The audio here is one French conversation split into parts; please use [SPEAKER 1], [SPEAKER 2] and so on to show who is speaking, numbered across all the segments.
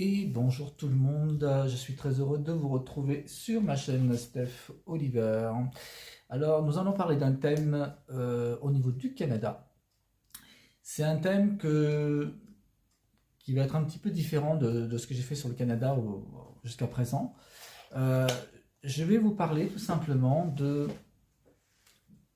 [SPEAKER 1] Et bonjour tout le monde, je suis très heureux de vous retrouver sur ma chaîne Steph Oliver. Alors nous allons parler d'un thème au niveau du Canada. C'est un thème qui va être un petit peu différent de ce que j'ai fait sur le Canada jusqu'à présent. Euh, je vais vous parler tout simplement de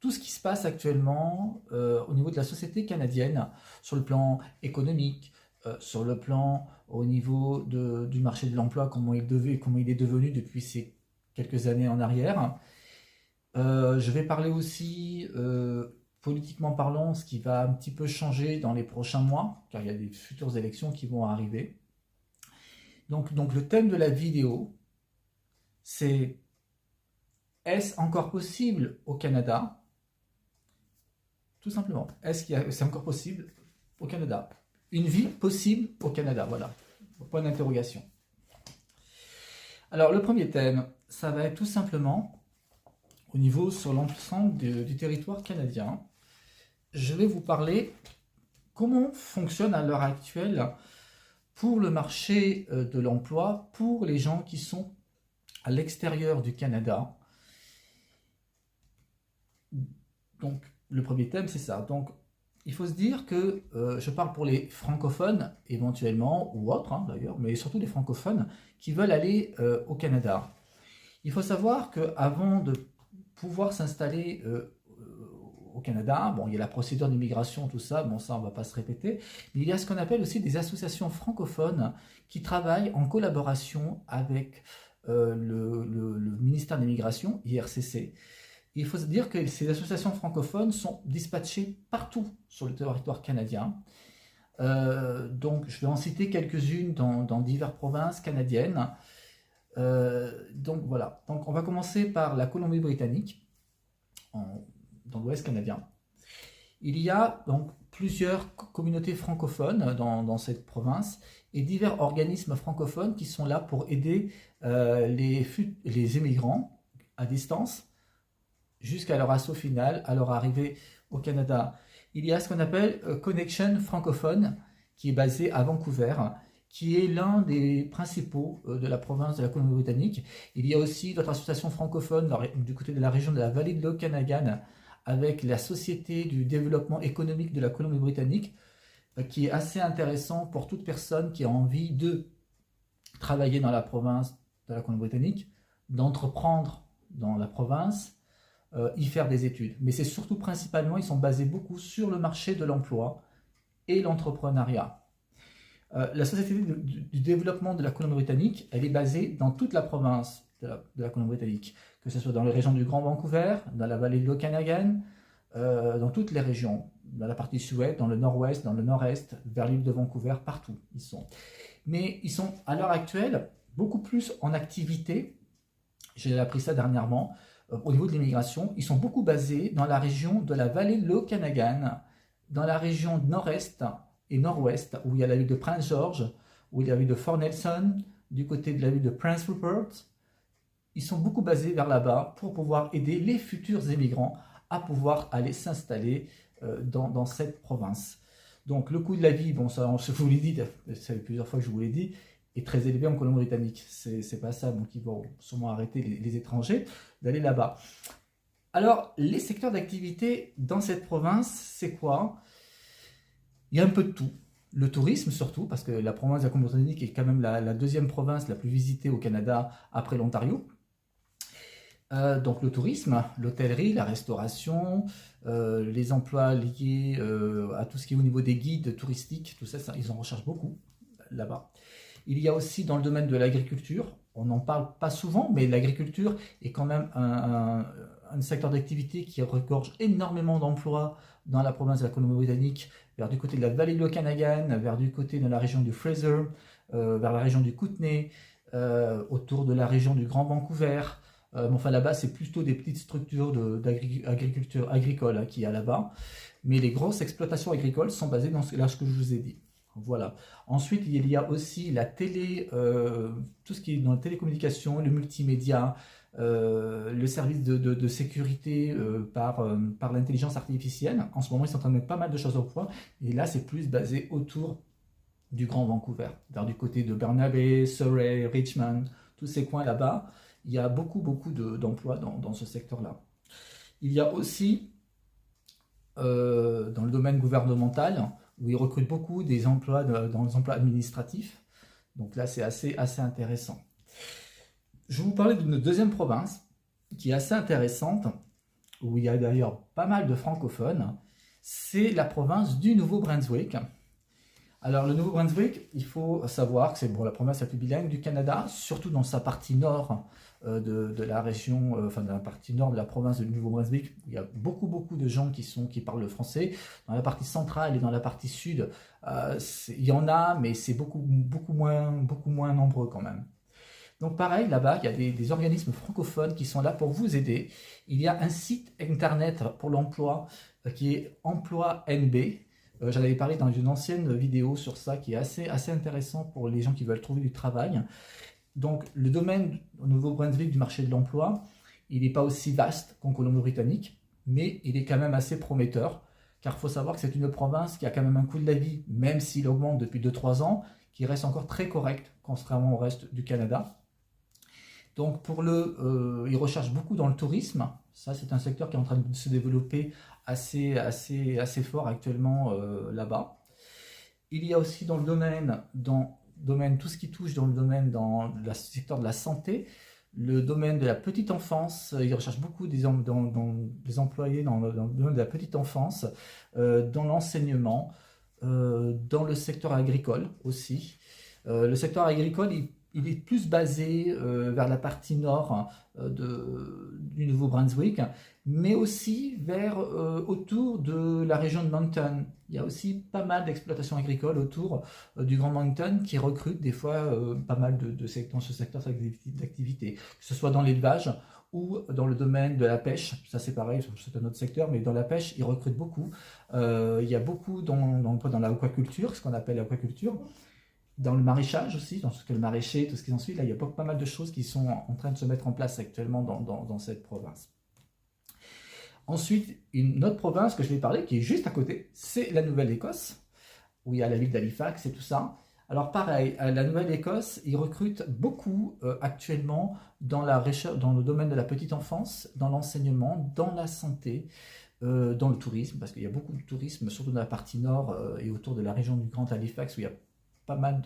[SPEAKER 1] tout ce qui se passe actuellement au niveau de la société canadienne sur le plan économique, sur le plan au niveau du marché de l'emploi, comment il est devenu depuis ces quelques années en arrière. Je vais parler aussi, politiquement parlant, ce qui va un petit peu changer dans les prochains mois, car il y a des futures élections qui vont arriver. Donc le thème de la vidéo, c'est est-ce encore possible au Canada? Tout simplement. C'est encore possible au Canada? Une vie possible au Canada, voilà. Point d'interrogation. Alors, le premier thème, ça va être tout simplement au niveau sur l'ensemble du territoire canadien. Je vais vous parler comment fonctionne à l'heure actuelle pour le marché de l'emploi pour les gens qui sont à l'extérieur du Canada. Donc, le premier thème, c'est ça. Donc, il faut se dire que je parle pour les francophones, éventuellement, ou autres hein, d'ailleurs, mais surtout les francophones qui veulent aller au Canada. Il faut savoir qu'avant de pouvoir s'installer au Canada, bon, il y a la procédure d'immigration, tout ça, bon, ça, on ne va pas se répéter, mais il y a ce qu'on appelle aussi des associations francophones qui travaillent en collaboration avec le ministère de l'Immigration, IRCC. Il faut se dire que ces associations francophones sont dispatchées partout sur le territoire canadien. Donc, je vais en citer quelques-unes dans diverses provinces canadiennes. Donc, voilà. Donc, on va commencer par la Colombie-Britannique, dans l'Ouest canadien. Il y a donc plusieurs communautés francophones dans cette province et divers organismes francophones qui sont là pour aider les immigrants à distance jusqu'à leur assaut final, à leur arrivée au Canada. Il y a ce qu'on appelle Connection francophone, qui est basé à Vancouver, qui est l'un des principaux de la province de la Colombie-Britannique. Il y a aussi d'autres associations francophones du côté de la région de la vallée de l'Okanagan, avec la Société du développement économique de la Colombie-Britannique, qui est assez intéressant pour toute personne qui a envie de travailler dans la province de la Colombie-Britannique, d'entreprendre dans la province, y faire des études. Mais c'est surtout principalement, ils sont basés beaucoup sur le marché de l'emploi et l'entrepreneuriat. La Société du développement de la Colombie-Britannique, elle est basée dans toute la province de la Colombie-Britannique, que ce soit dans les régions du Grand Vancouver, dans la vallée de l'Okanagan, dans toutes les régions, dans la partie sud, dans le nord-ouest, dans le nord-est, vers l'île de Vancouver, partout ils sont. Mais ils sont à l'heure actuelle beaucoup plus en activité, j'ai appris ça dernièrement, au niveau de l'immigration, ils sont beaucoup basés dans la région de la vallée de l'Okanagan, dans la région nord-est et nord-ouest, où il y a la ville de Prince George, où il y a la ville de Fort Nelson, du côté de la ville de Prince Rupert. Ils sont beaucoup basés vers là-bas pour pouvoir aider les futurs immigrants à pouvoir aller s'installer dans cette province. Donc le coût de la vie, bon ça je vous l'ai dit, ça fait plusieurs fois que je vous l'ai dit, est très élevé en Colombie-Britannique. C'est pas ça, donc ils vont sûrement arrêter les étrangers d'aller là-bas. Alors, les secteurs d'activité dans cette province, c'est quoi? Il y a un peu de tout. Le tourisme surtout, parce que la province de la Colombie-Britannique est quand même la deuxième province la plus visitée au Canada après l'Ontario. Donc le tourisme, l'hôtellerie, la restauration, les emplois liés à tout ce qui est au niveau des guides touristiques, tout ça, ils en recherchent beaucoup là-bas. Il y a aussi dans le domaine de l'agriculture, on n'en parle pas souvent, mais l'agriculture est quand même un secteur d'activité qui regorge énormément d'emplois dans la province de la Colombie-Britannique, vers du côté de la vallée de l'Okanagan, vers du côté de la région du Fraser, vers la région du Kootenay, autour de la région du Grand Vancouver. Enfin là-bas, c'est plutôt des petites structures d'agriculture agricole hein, qu'il y a là-bas. Mais les grosses exploitations agricoles sont basées dans ce que je vous ai dit. Voilà. Ensuite, il y a aussi la télé, tout ce qui est dans la télécommunication, le multimédia, le service de sécurité par l'intelligence artificielle. En ce moment, ils sont en train de mettre pas mal de choses au point. Et là, c'est plus basé autour du Grand Vancouver, vers du côté de Burnaby, Surrey, Richmond, tous ces coins là-bas. Il y a beaucoup d'emplois dans ce secteur-là. Il y a aussi, dans le domaine gouvernemental, où ils recrutent beaucoup des emplois dans les emplois administratifs. Donc là, c'est assez intéressant. Je vais vous parler d'une deuxième province qui est assez intéressante, où il y a d'ailleurs pas mal de francophones. C'est la province du Nouveau-Brunswick. Alors, le Nouveau-Brunswick, il faut savoir que c'est la province la plus bilingue du Canada, surtout dans sa partie nord de la région, enfin de la partie nord de la province du Nouveau-Brunswick. Il y a beaucoup de gens qui parlent le français. Dans la partie centrale et dans la partie sud, il y en a, mais c'est beaucoup moins nombreux quand même. Donc pareil, là-bas, il y a des organismes francophones qui sont là pour vous aider. Il y a un site internet pour l'emploi qui est Emploi NB. J'en avais parlé dans une ancienne vidéo sur ça qui est assez intéressant pour les gens qui veulent trouver du travail. Donc le domaine au Nouveau-Brunswick du marché de l'emploi, il n'est pas aussi vaste qu'en Colombie-Britannique, mais il est quand même assez prometteur, car il faut savoir que c'est une province qui a quand même un coût de la vie, même s'il augmente depuis 2-3 ans, qui reste encore très correct, contrairement au reste du Canada. Donc ils recherchent beaucoup dans le tourisme. Ça, c'est un secteur qui est en train de se développer assez fort actuellement là-bas. Il y a aussi dans le domaine, tout ce qui touche dans le secteur de la santé, le domaine de la petite enfance. Ils recherchent beaucoup des employés dans le domaine de la petite enfance, dans l'enseignement, dans le secteur agricole aussi. Le secteur agricole, il est plus basé vers la partie nord du Nouveau-Brunswick, mais aussi autour de la région de Moncton. Il y a aussi pas mal d'exploitations agricoles autour du Grand Moncton qui recrutent des fois pas mal dans ce secteur d'activité, que ce soit dans l'élevage ou dans le domaine de la pêche. Ça c'est pareil, c'est un autre secteur, mais dans la pêche, ils recrutent beaucoup. Il y a beaucoup dans l'aquaculture, ce qu'on appelle l'aquaculture. Dans le maraîchage aussi, dans ce que le maraîcher, tout ce qui en suit, là, il y a pas mal de choses qui sont en train de se mettre en place actuellement dans cette province. Ensuite, une autre province que je vais parler, qui est juste à côté, c'est la Nouvelle-Écosse, où il y a la ville d'Halifax et tout ça. Alors pareil, la Nouvelle-Écosse, ils recrutent beaucoup actuellement dans le domaine de la petite enfance, dans l'enseignement, dans la santé, dans le tourisme, parce qu'il y a beaucoup de tourisme, surtout dans la partie nord et autour de la région du Grand Halifax, où il y a pas mal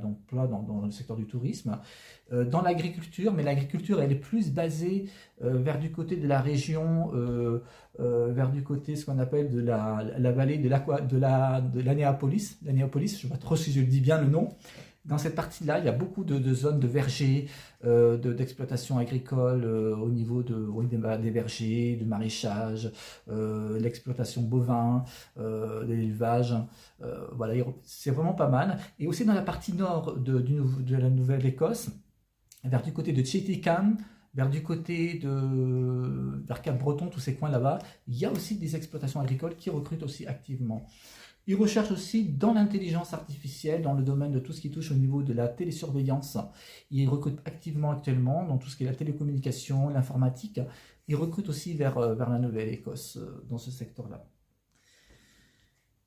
[SPEAKER 1] d'emplois dans le secteur du tourisme, dans l'agriculture, mais l'agriculture elle est plus basée vers du côté de la région, vers du côté ce qu'on appelle de la vallée de l'Annapolis, je ne sais pas trop si je le dis bien le nom. Dans cette partie-là, il y a beaucoup de zones de vergers, d'exploitation agricole au niveau des vergers, du maraîchage, l'exploitation bovin, de l'élevage. Voilà, c'est vraiment pas mal. Et aussi dans la partie nord de la Nouvelle-Écosse, vers du côté de Cheticam, vers Cap-Breton, tous ces coins là-bas, il y a aussi des exploitations agricoles qui recrutent aussi activement. Ils recherchent aussi dans l'intelligence artificielle, dans le domaine de tout ce qui touche au niveau de la télésurveillance. Ils recrutent activement actuellement dans tout ce qui est la télécommunication, l'informatique. Ils recrutent aussi vers la Nouvelle-Écosse dans ce secteur-là.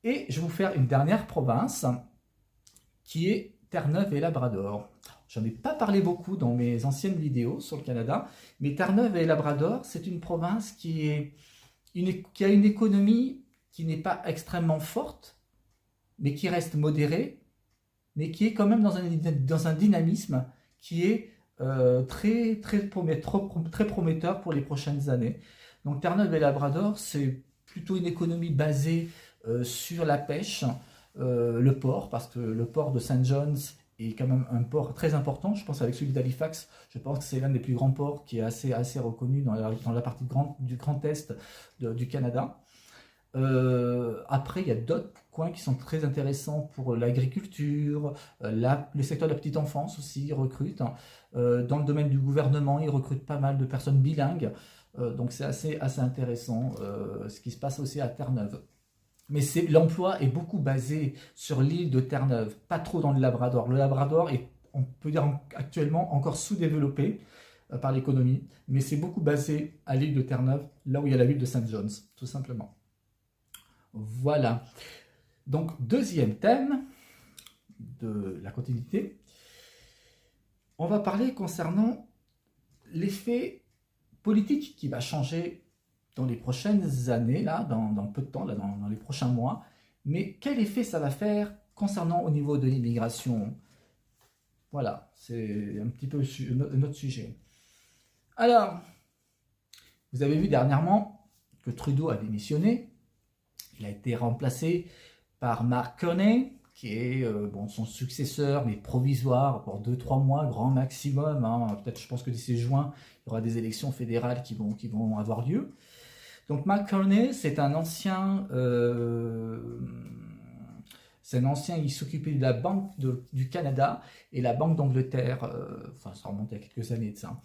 [SPEAKER 1] Et je vais vous faire une dernière province qui est Terre-Neuve et Labrador. J'en ai pas parlé beaucoup dans mes anciennes vidéos sur le Canada, mais Terre-Neuve et Labrador, c'est une province qui a une économie qui n'est pas extrêmement forte, mais qui reste modérée, mais qui est quand même dans un dynamisme qui est très prometteur pour les prochaines années. Donc Terre-Neuve et Labrador, c'est plutôt une économie basée sur la pêche, le port, parce que le port de St. John's est quand même un port très important. Je pense avec celui d'Halifax, je pense que c'est l'un des plus grands ports qui est assez reconnu dans la partie du Grand Est du Canada. Après, il y a d'autres coins qui sont très intéressants pour l'agriculture, le secteur de la petite enfance aussi, ils recrutent. Dans le domaine du gouvernement, ils recrutent pas mal de personnes bilingues. Donc c'est assez intéressant ce qui se passe aussi à Terre-Neuve. Mais l'emploi est beaucoup basé sur l'île de Terre-Neuve, pas trop dans le Labrador. Le Labrador est, on peut dire actuellement, encore sous-développé par l'économie, mais c'est beaucoup basé à l'île de Terre-Neuve, là où il y a la ville de St. John's, tout simplement. Voilà. Donc, deuxième thème de la continuité, on va parler concernant l'effet politique qui va changer dans les prochaines années, là, dans peu de temps, là, dans les prochains mois. Mais quel effet ça va faire concernant au niveau de l'immigration? Voilà, c'est un petit peu notre sujet. Alors, vous avez vu dernièrement que Trudeau a démissionné. Il a été remplacé par Mark Carney, qui est son successeur, mais provisoire, pour 2-3 mois, grand maximum. Hein. Peut-être, je pense que d'ici juin, il y aura des élections fédérales qui vont avoir lieu. Donc Mark Carney, c'est un ancien, il s'occupait de la Banque du Canada et la Banque d'Angleterre, ça remonte à quelques années de ça.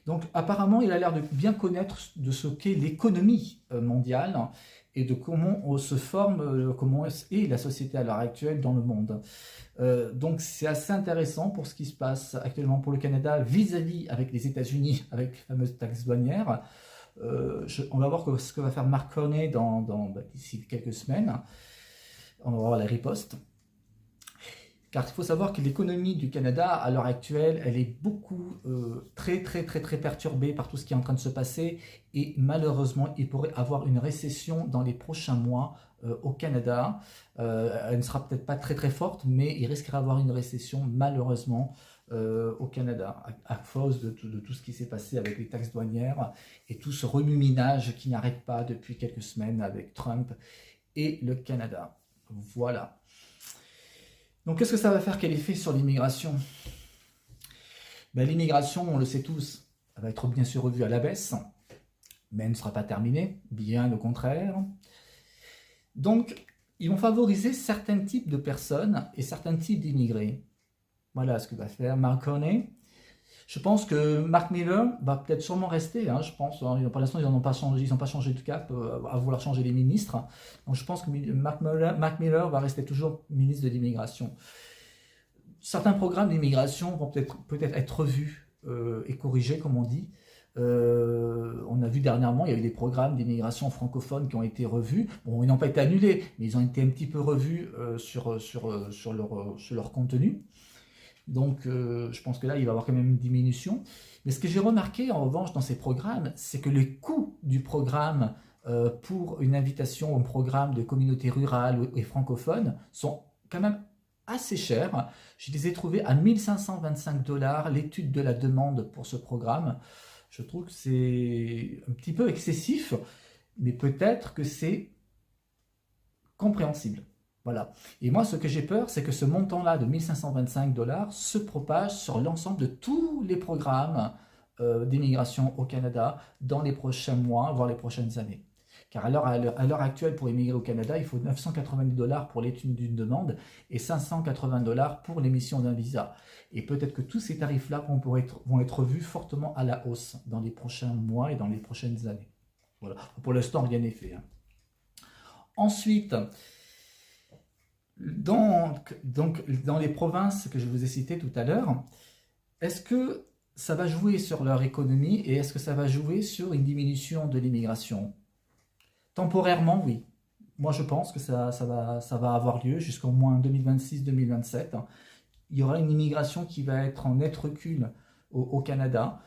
[SPEAKER 1] Donc apparemment, il a l'air de bien connaître de ce qu'est l'économie mondiale et de comment se forme, comment est la société à l'heure actuelle dans le monde. Donc c'est assez intéressant pour ce qui se passe actuellement pour le Canada vis-à-vis avec les États-Unis, avec les fameuses taxes douanières. On va voir ce que va faire Mark Carney d'ici quelques semaines. On va voir la riposte. Car il faut savoir que l'économie du Canada, à l'heure actuelle, elle est très perturbée par tout ce qui est en train de se passer. Et malheureusement, il pourrait avoir une récession dans les prochains mois au Canada. Elle ne sera peut-être pas très forte, mais il risquerait d'avoir une récession, malheureusement, au Canada, à cause de tout ce qui s'est passé avec les taxes douanières et tout ce remue-ménage qui n'arrête pas depuis quelques semaines avec Trump et le Canada. Voilà. Donc, qu'est-ce que ça va faire? Quel effet sur l'immigration? L'immigration, on le sait tous, elle va être bien sûr revue à la baisse, mais elle ne sera pas terminée, bien au contraire. Donc, ils vont favoriser certains types de personnes et certains types d'immigrés. Voilà ce que va faire Mark Carney. Je pense que Mark Miller va peut-être sûrement rester. Je pense, pour l'instant, ils n'ont pas changé de cap à vouloir changer les ministres. Donc, je pense que Mark Miller va rester toujours ministre de l'immigration. Certains programmes d'immigration vont peut-être être revus et corrigés, comme on dit. On a vu dernièrement, il y a eu des programmes d'immigration francophone qui ont été revus. Bon, ils n'ont pas été annulés, mais ils ont été un petit peu revus sur leur contenu. Donc, je pense que là, il va y avoir quand même une diminution. Mais ce que j'ai remarqué, en revanche, dans ces programmes, c'est que les coûts du programme pour une invitation au programme de communauté rurale et francophone sont quand même assez chers. Je les ai trouvés à 1 525 $, l'étude de la demande pour ce programme. Je trouve que c'est un petit peu excessif, mais peut-être que c'est compréhensible. Voilà. Et moi, ce que j'ai peur, c'est que ce montant-là de 1 525 $ se propage sur l'ensemble de tous les programmes d'immigration au Canada dans les prochains mois, voire les prochaines années. Car à l'heure actuelle, pour immigrer au Canada, il faut 990 $ pour l'étude d'une demande et 580 $ pour l'émission d'un visa. Et peut-être que tous ces tarifs-là vont être vus fortement à la hausse dans les prochains mois et dans les prochaines années. Voilà. Pour l'instant, rien n'est fait. Ensuite, donc, dans les provinces que je vous ai citées tout à l'heure, est-ce que ça va jouer sur leur économie et est-ce que ça va jouer sur une diminution de l'immigration? Temporairement, oui. Moi, je pense que ça va avoir lieu jusqu'au moins 2026-2027. Il y aura une immigration qui va être en net recul au Canada,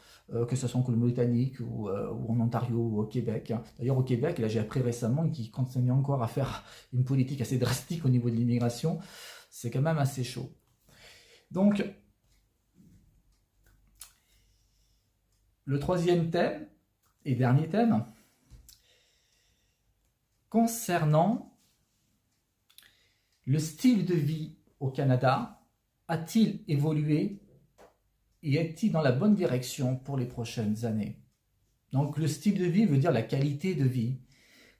[SPEAKER 1] que ce soit en Colombie-Britannique ou en Ontario ou au Québec. D'ailleurs, au Québec, là, j'ai appris récemment qu'ils continuent encore à faire une politique assez drastique au niveau de l'immigration. C'est quand même assez chaud. Donc, le troisième thème et dernier thème, concernant le style de vie au Canada, a-t-il évolué et est-il dans la bonne direction pour les prochaines années? Donc le style de vie veut dire la qualité de vie.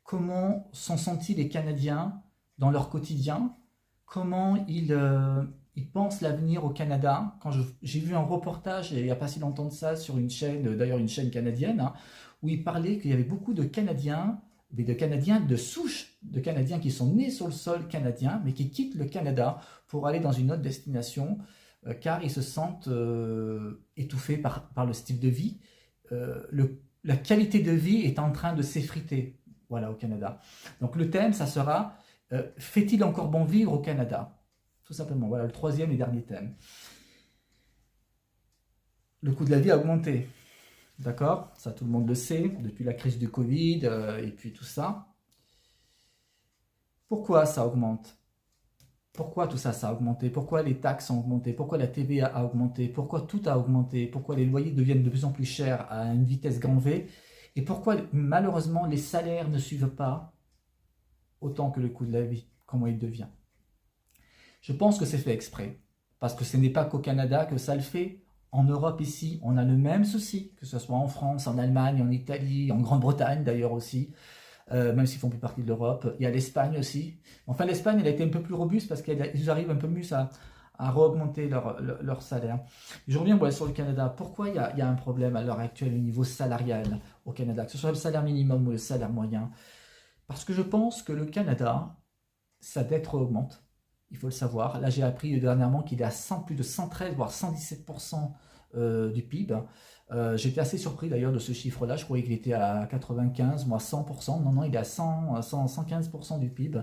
[SPEAKER 1] Comment s'en sentent-ils les Canadiens dans leur quotidien? Comment ils pensent l'avenir au Canada? Quand j'ai vu un reportage, il n'y a pas si longtemps de ça, sur une chaîne, d'ailleurs une chaîne canadienne, où il parlait qu'il y avait beaucoup de Canadiens, mais de Canadiens de souche, de Canadiens qui sont nés sur le sol canadien, mais qui quittent le Canada pour aller dans une autre destination, car ils se sentent étouffés par le style de vie. La qualité de vie est en train de s'effriter, voilà, au Canada. Donc le thème, ça sera Fait-il encore bon vivre au Canada? Tout simplement, voilà le troisième et dernier thème. Le coût de la vie a augmenté, d'accord? Ça tout le monde le sait, depuis la crise du Covid et puis tout ça. Pourquoi ça augmente? Pourquoi tout ça, ça a augmenté? Pourquoi les taxes ont augmenté? Pourquoi la TVA a augmenté? Pourquoi tout a augmenté? Pourquoi les loyers deviennent de plus en plus chers à une vitesse grand V? Et pourquoi malheureusement les salaires ne suivent pas autant que le coût de la vie? Comment il devient? Je pense que c'est fait exprès. Parce que ce n'est pas qu'au Canada que ça le fait. En Europe ici, on a le même souci, que ce soit en France, en Allemagne, en Italie, en Grande-Bretagne d'ailleurs aussi. Même s'ils font plus partie de l'Europe. Il y a l'Espagne aussi. Enfin, l'Espagne, elle a été un peu plus robuste parce qu'ils arrivent un peu mieux à re-augmenter leur salaire. Je reviens sur le Canada. Pourquoi il y a un problème à l'heure actuelle au niveau salarial au Canada, que ce soit le salaire minimum ou le salaire moyen? Parce que je pense que le Canada, sa dette augmente. Il faut le savoir. Là, j'ai appris dernièrement qu'il est à plus de 113, voire 117% du PIB. J'étais assez surpris d'ailleurs de ce chiffre-là. Je croyais qu'il était à 95, moi 100%. Non, il est à 115% du PIB.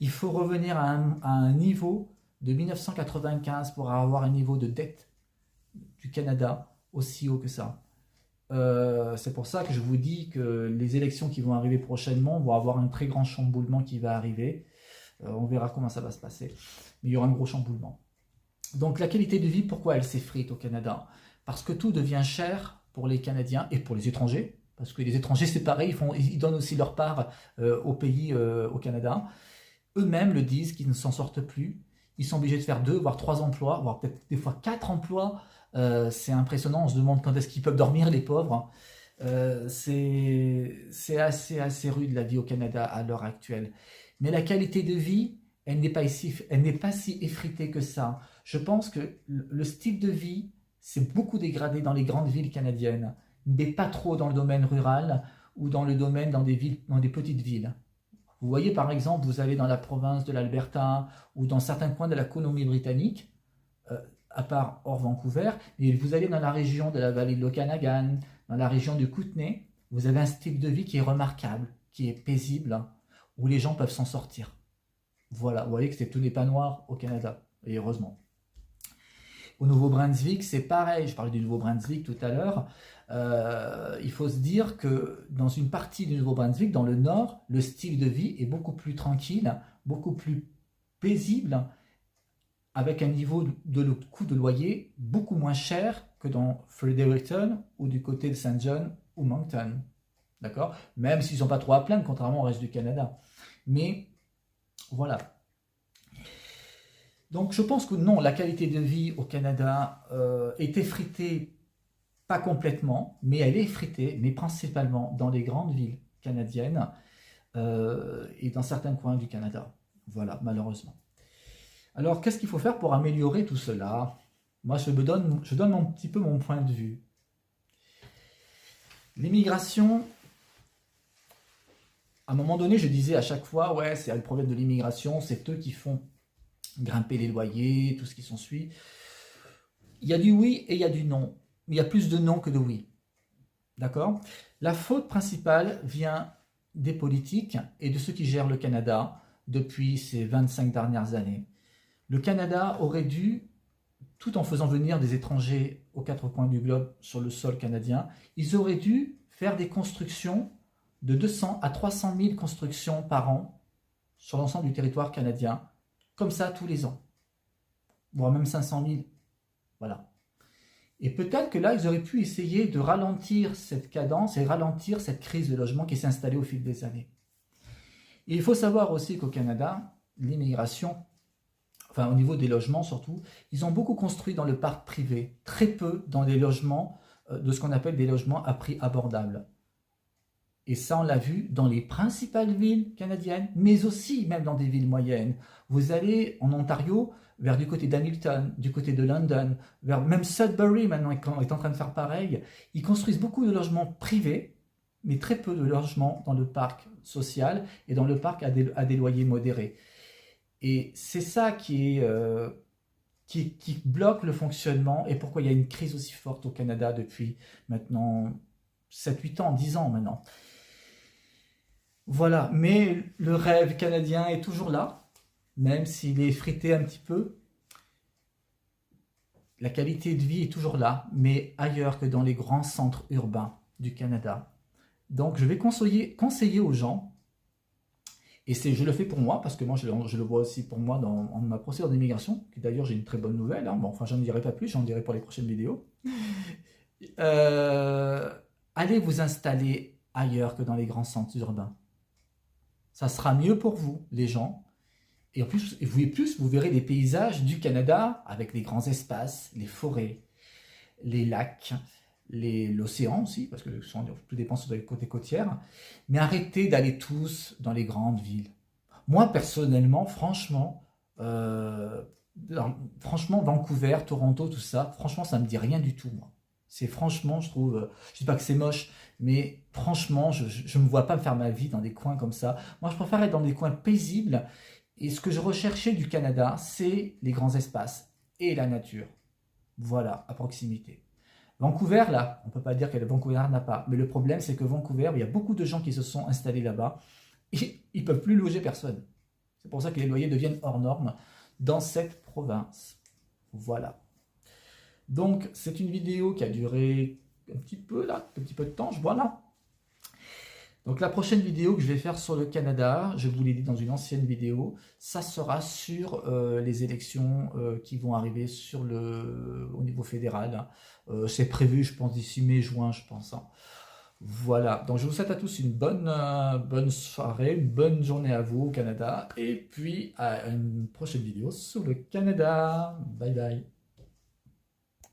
[SPEAKER 1] Il faut revenir à un niveau de 1995 pour avoir un niveau de dette du Canada aussi haut que ça. C'est pour ça que je vous dis que les élections qui vont arriver prochainement vont avoir un très grand chamboulement qui va arriver. On verra comment ça va se passer. Mais il y aura un gros chamboulement. Donc la qualité de vie, pourquoi elle s'effrite au Canada? Parce que tout devient cher pour les Canadiens et pour les étrangers. Parce que les étrangers, c'est pareil, ils donnent aussi leur part au pays, au Canada. Eux-mêmes le disent qu'ils ne s'en sortent plus. Ils sont obligés de faire 2, voire 3 emplois, voire peut-être des fois 4 emplois. C'est impressionnant, on se demande quand est-ce qu'ils peuvent dormir, les pauvres. C'est assez rude la vie au Canada à l'heure actuelle. Mais la qualité de vie, elle n'est pas si effritée que ça. Je pense que le style de vie s'est beaucoup dégradé dans les grandes villes canadiennes, mais pas trop dans le domaine rural ou dans le domaine dans des petites villes. Vous voyez par exemple, vous allez dans la province de l'Alberta ou dans certains coins de la Colombie-Britannique, à part hors Vancouver, et vous allez dans la région de la vallée de l'Okanagan, dans la région du Kootenay, vous avez un style de vie qui est remarquable, qui est paisible, où les gens peuvent s'en sortir. Voilà, vous voyez que tout n'est pas noir au Canada, et heureusement. Au Nouveau-Brunswick, c'est pareil, je parlais du Nouveau-Brunswick tout à l'heure, il faut se dire que dans une partie du Nouveau-Brunswick, dans le nord, le style de vie est beaucoup plus tranquille, beaucoup plus paisible, avec un niveau de coût de loyer beaucoup moins cher que dans Fredericton ou du côté de Saint John ou Moncton. D'accord? Même s'ils n'ont pas trop à plaindre, contrairement au reste du Canada. Mais voilà. Donc je pense que non, la qualité de vie au Canada est effritée, pas complètement, mais elle est effritée, mais principalement dans les grandes villes canadiennes et dans certains coins du Canada. Voilà, malheureusement. Alors, qu'est-ce qu'il faut faire pour améliorer tout cela? Moi, je donne un petit peu mon point de vue. L'immigration, à un moment donné, je disais à chaque fois, ouais, c'est le problème de l'immigration, c'est eux qui font grimper les loyers, tout ce qui s'ensuit. Il y a du oui et il y a du non. Il y a plus de non que de oui. D'accord? La faute principale vient des politiques et de ceux qui gèrent le Canada depuis ces 25 dernières années. Le Canada aurait dû, tout en faisant venir des étrangers aux 4 coins du globe sur le sol canadien, ils auraient dû faire des constructions de 200 à 300 000 constructions par an sur l'ensemble du territoire canadien, comme ça tous les ans, voire même 500 000. Voilà. Et peut-être que là, ils auraient pu essayer de ralentir cette cadence et ralentir cette crise de logement qui s'est installée au fil des années. Et il faut savoir aussi qu'au Canada, l'immigration, enfin au niveau des logements surtout, ils ont beaucoup construit dans le parc privé, très peu dans des logements de ce qu'on appelle des logements à prix abordable. Et ça, on l'a vu dans les principales villes canadiennes, mais aussi même dans des villes moyennes. Vous allez en Ontario, vers du côté d'Hamilton, du côté de London, vers même Sudbury maintenant est en train de faire pareil. Ils construisent beaucoup de logements privés, mais très peu de logements dans le parc social et dans le parc à des loyers modérés. Et c'est ça qui bloque le fonctionnement et pourquoi il y a une crise aussi forte au Canada depuis maintenant 7, 8 ans, 10 ans maintenant. Voilà, mais le rêve canadien est toujours là, même s'il est frité un petit peu. La qualité de vie est toujours là, mais ailleurs que dans les grands centres urbains du Canada. Donc je vais conseiller aux gens, et je le fais pour moi, parce que moi je le vois aussi pour moi dans ma procédure d'immigration, qui d'ailleurs j'ai une très bonne nouvelle, hein. Bon, enfin j'en dirai pas plus, j'en dirai pour les prochaines vidéos. Euh, Allez vous installer ailleurs que dans les grands centres urbains. Ça sera mieux pour vous, les gens. Et en plus, vous verrez les paysages du Canada avec les grands espaces, les forêts, les lacs, l'océan aussi, parce que tout dépend sur les côtés côtières. Mais arrêtez d'aller tous dans les grandes villes. Moi, personnellement, euh, franchement, Vancouver, Toronto, tout ça, franchement, ça me dit rien du tout, moi. C'est franchement, je trouve, je dis pas que c'est moche, mais franchement, je me vois pas faire ma vie dans des coins comme ça. Moi, je préfère être dans des coins paisibles. Et ce que je recherchais du Canada, c'est les grands espaces et la nature. Voilà, à proximité. Vancouver, là, on ne peut pas dire que Vancouver n'a pas. Mais le problème, c'est que Vancouver, il y a beaucoup de gens qui se sont installés là-bas et ils ne peuvent plus loger personne. C'est pour ça que les loyers deviennent hors normes dans cette province. Voilà. Donc, c'est une vidéo qui a duré un petit peu, là, un petit peu de temps, je vois là. Donc la prochaine vidéo que je vais faire sur le Canada, je vous l'ai dit dans une ancienne vidéo, ça sera sur les élections qui vont arriver au niveau fédéral. C'est prévu, je pense, d'ici mai-juin, je pense, hein. Voilà, donc je vous souhaite à tous une bonne soirée, une bonne journée à vous au Canada, et puis à une prochaine vidéo sur le Canada. Bye bye.